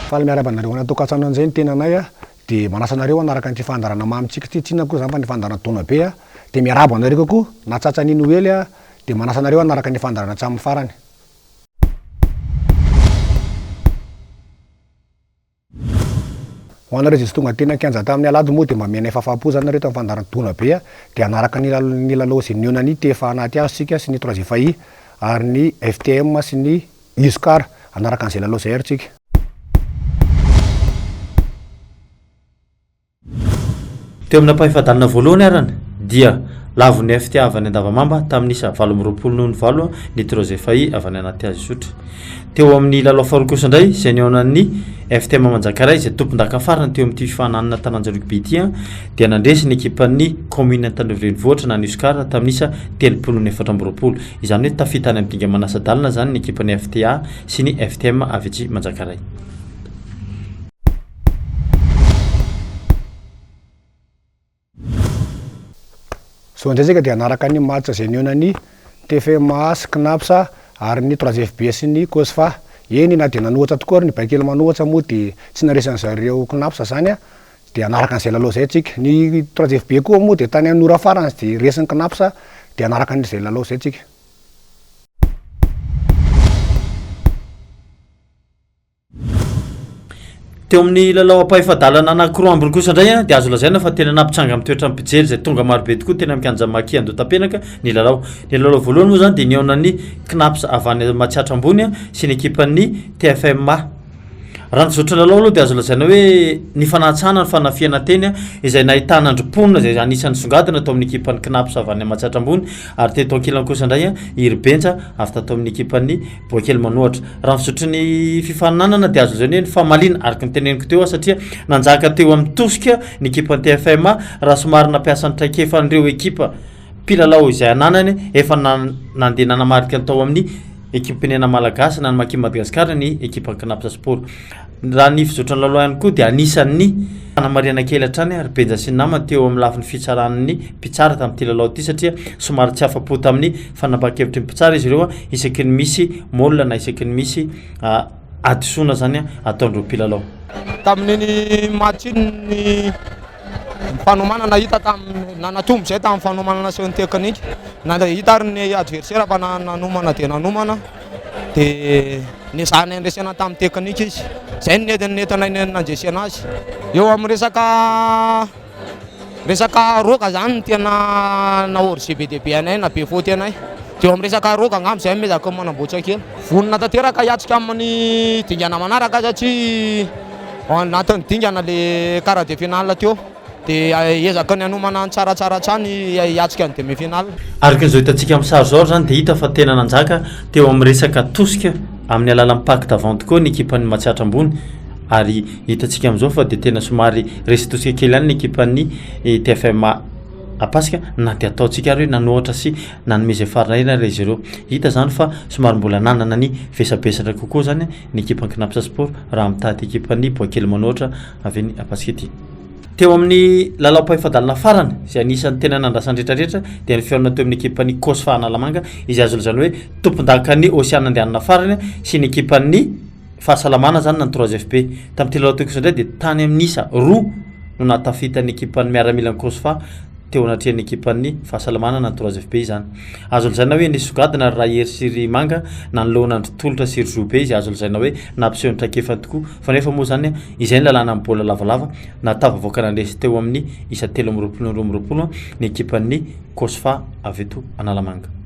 Fa miarabanareo anatokatrano an'izay ny tenanay dia manasanareo anaraka ny fandarana mamitsika ty tsinona koa zany fa ny fandarana taona be dia miarabo anareo koa natsatsan'ino hely dia manasanareo anaraka ny fandarana hatramin'ny farany. Ho anareo zay tonga tena kianja tamin'ny alady moa dia mba mianay fahafapo zany nareo tamin'ny fandarana taona be dia anaraka ny lalao sy ny neonany TF1 anaty azy sika sy ny 3FI ary ny FTM sy ny USCAR anaraka an'izay lalao zay ary tsika. Teo amina pahefadalina voalohany arany dia lavon'ny FTA avy any Andavamamba tamin'isa 2024 ny 3FI avy any anaty azy sotra. Teo amin'ny lalao faharoa kosa indray izay neonan'ny FTM Manjakaray izay tompon-daka farany teo amin'ity fifananana tananja rugby ity dia nandresy ny ekipan'ny commune Antananarivo Renivohitra na ny USCAR tamin'isa 34. Izany hoe tafita any amin'ny dinga manasa-dalina zany ny ekipan'ny FTA sy ny FTM avy aty Manjakaray. So ndray zay dia anaraka ny match zay neonany TFMA sy CNAPS ary ny 3FB sy ny COSFA. Eny na dia nanohatra tokoa ny baikely manohatra moa dia tsy naresan'ny zareo CNAPS zany dia anaraka an'izay lalao zay tsika. Ny 3FB koa moa dia tany amin'ny ora farany dia resan'ny CNAPS dia anaraka an'izay lalao zay tsika. Teo amin'ny lalao apahefadalana anankiroa ambiny kosa indray dia azo lazaina fa tena nampitranga amin'ny toetra mipijery izay tonga marobe tokoa tena mikanja maki Andotapenaka ny lalao. Ny lalao voalohany moa zany dia neonan'ny CNAPS avy any Matsiatra ambony sy ny ekipan'ny TFMA. Raha ny zotra lalao aloha dia azo lazaina hoe ny fanatsana ny fanafiana teny izay nahitana androm-ponina izay anisan'ny songadina tao amin'ny ekipan'ny CNAPS avy any Matsiatra ambony ary teto ankilany kosa indray Iribenja avy tatao amin'ny ekipan'ny Boakely Manohatra. Raha ny zotry ny fifaninanana dia azo lazaina hoe ny fahamaliana araka ny teneniko teo satria nanjaka teo amin'ny tosika ny ekipan'ny TFMA raha somary nampiasa ny traikefan'ireo ekipa mpilalao izay ananany efa nandeha nanamarika tao amin'ny ekipinena malagasy na ny Maki Madagasikara ny ekipa CNAPS Sport. Raha ny fizotrany lalao ihany koa dia anisan'ny fanamariana kely hatrany ary Benja sy ny namany teo amin'ny lafin'ny fitsaran'ny mpitsara tamin'ity lalao ity satria somary tsy afapo tamin'ny fanapa-kevitry ny mpitsara izy ireo isaky ny misy molina na isaky ny misy adisona zany ataondreo mpilalao. Tamin'iny match ny fanomanana hita nanatombo zay tamin'ny fanomanana sy ny teknika na hita ary ny adversaire fa nanomana dia nanomana dia ny zany andresana tamin'ny teknika izy zay nentanay nandresana azy eo amin'ny resaka roka zany ny tena nahory CBDB anay na be faute anay dia eo amin'ny resaka roka angamba zay mezaka manamboatra kely vonona tanteraka hiatsika amin'ny dingana manaraka satria anatin'ny dingana le quart de finale teo dia ezaka ny anomana ny tsaratsara trany hiatsika ny demi-finale. Araka izao hitantsika amin'ny sary zao zany dia hita fa tena nanjaka teo amin'ny resaka tosika amin'ny alalan'ny pacte vente koa ny ekipan'ny Matsiatra ambony ary hitantsika amin'izao fa dia tena somary resy tosika kely ihany ny ekipan'ny TFMA apasika na dia ataontsika ary hoe nanohatra sy nanomeza farina eny ary izy ireo. Hita zany fa somary mbola nanana ny vesabesatra kokoa zany ny ekipan'ny CNAPS Sport raha mitady ekipan'ny Boakely Manohatra avy ny apasika ity. Teo amin'ny lalao pahefadalina farany izay anisan'ny tena nandrasany rehetrarehetra dia ny fihaonana teo amin'ny ekipan'ny COSFA Analamanga izay azo lazaina hoe tompon-dakan'ny Oceana andehanana farany sy ny ekipan'ny fahasalamana zany na ny 3FB. Tamin'ity lalao teo kosa indray dia tany amin'isa roa no natafitan'ny ekipan'ny miaramilan'ny COSFA teo anatrehan'ny ekipan'ny fahasalamana na ny 3FB zany. Azo lazaina hoe nisogadina raha hery sy ry manga na ny lohan'andro tolotra sy ry zobe izy azo lazaina hoe nampiseho ny traikefany tokoa fa nefa moa zany izay ny lalàna amin'ny baolina lavalava natavavoaka nandresy teo amin'ny isa 3-20 ny ekipan'ny COSFA avy eto Analamanga.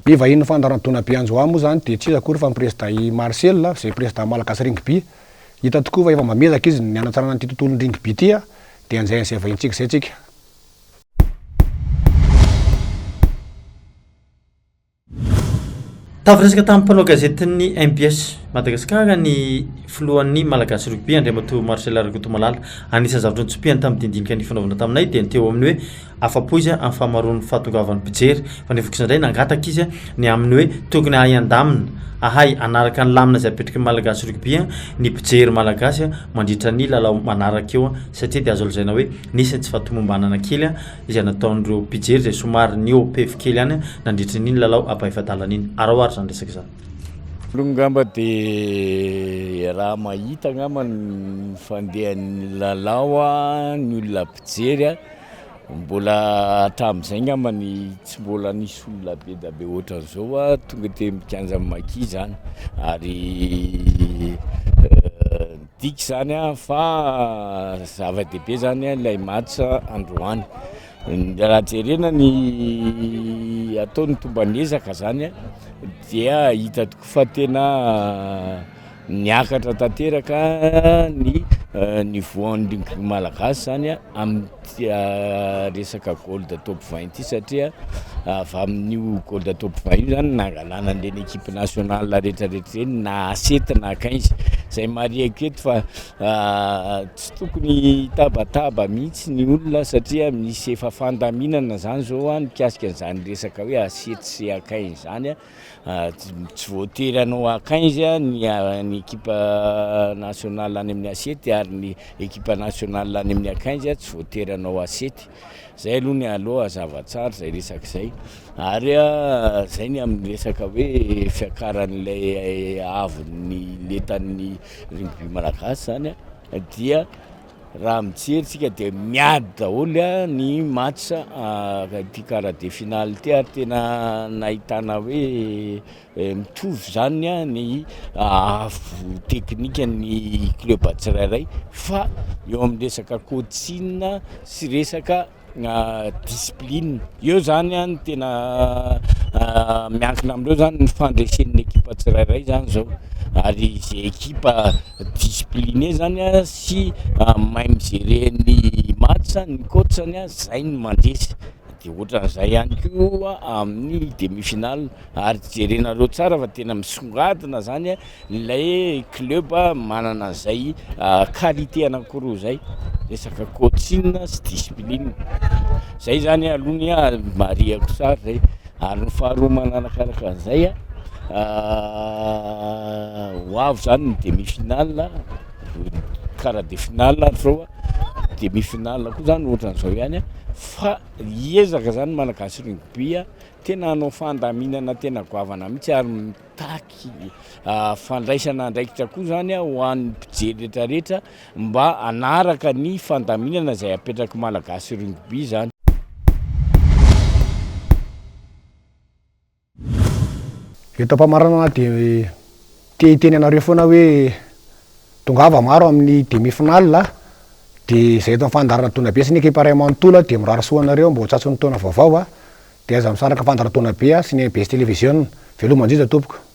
I vahiny fandaran-tona Beanjoa moa zany de tsy iza akory fa président i Marcel zay président malagasy rugby. Hita tokoa fa efa mamezaka izy ny anatsarana an'ity tontolon'ny rugby ity de anjayan'izay vahintsika zay tsika. Tafresaka tamin'ny mpanao gazetin'ny MPS Madagasikara ny filohan'ny malagasy rugby Andriamatoa Marcel Rakotomalala anisan'ny zavatra nitsopihany tamin'ny dindinika ny fanaovana taminay dia teo amin'ny hoe afapo izy amin'ny fahamaroan'ny fahatongavan'ny mpijery fa nefa kosa indray nangataka izy ny amin'ny hoe tokony ahay andamina ahay anaraka ny lamina izay apetraky malagasy rugby ny mpijery malagasy mandritra ny lalao manaraka eo satria dia azo lazaina hoe nisy tsy fahatomombanana kely izay nataon'ireo mpijery izay somary ny OPF kely ihany nandritra ny lalao ampahefadalana iny araoary zany resaka zany. Longamba de raha mahita ngamba ny fandehan'ny lalao ny olona mpijery mbola hatramin'izay ngamba ny tsy mbola nisy olona be da be ohatran'izao tonga de mikanja maki zany ary diky zany fa zava-dehibe zany ilay match androany. Raha jerena ny ataony tombanezaka zany dia hita tokoa fa tena niakatra tanteraka ny nivoan'ny rugby malagasy zany amin'ny resaka gold top 20 satria avy amin'io gold top 20 zany nangalana an'ireny équipe nationale rehetrarehetra reny na 7 na 15 zay mariako eto fa tsy tokony tabataba mihitsy ny olona satria misy efa fandaminana zany zao nikasika an'izany resaka hoe A7 sy A15 zany tsy voatery anao A15 ny équipe nationale any amin'ny A7 ary ny équipe nationale any amin'ny A15 tsy voatery anao A7 zay aloha ny aloha zava-tsara zay resaka zay ary zay ny amin'ny resaka hoe fiakaran'ilay avon'ny letan'ny rugby malagasy zany dia raha mijery dia miady daholo ny match ty quart de finale ty ary tena nahitana hoe mitovy zany ny teknika ny club tsirairay fa eo amin'ny resaka coaching sy resaka discipline eo zany ny tena miankina amindreo zany ny fandresen'ny ekipa tsirairay zany zao ary zay ekipa discipliné zany sy mahay mijery ny match ny coachany zay ny mandresy de ohatran'izay ihany koa amin'ny demi-finale ary jerenareo tsara fa tena misongadina zany ilay club manana zay qualité anankiroa zay resaka coaching sy discipline zay zany aloha ny mariako tsara zay ary ny faharoa manarakaraka an'izay hoavy zany ny demi-finale quart de finale zao demi-finale koa zany ohatran'izao ihany fa hiezaka zany malagasy rugby tena hanao fandaminana tena goavana mihitsy ary mitaky fandraisana andraikitra koa zany ho an'ny mpijery rehetrarehetra mba anaraka ny fandaminana izay apetraky malagasy rugby zany. Eto am-pamarana dia teny anareo foana hoe tongava maro amin'ny demi-finale dia zay eto fandarana taona be sy ny équipe ray manontolo dia mirary soanareo mba ho tratso ny taona vaovao dia aza misaraka fandaran-taona be sy ny ABS télévision veloma indrindra tompoko.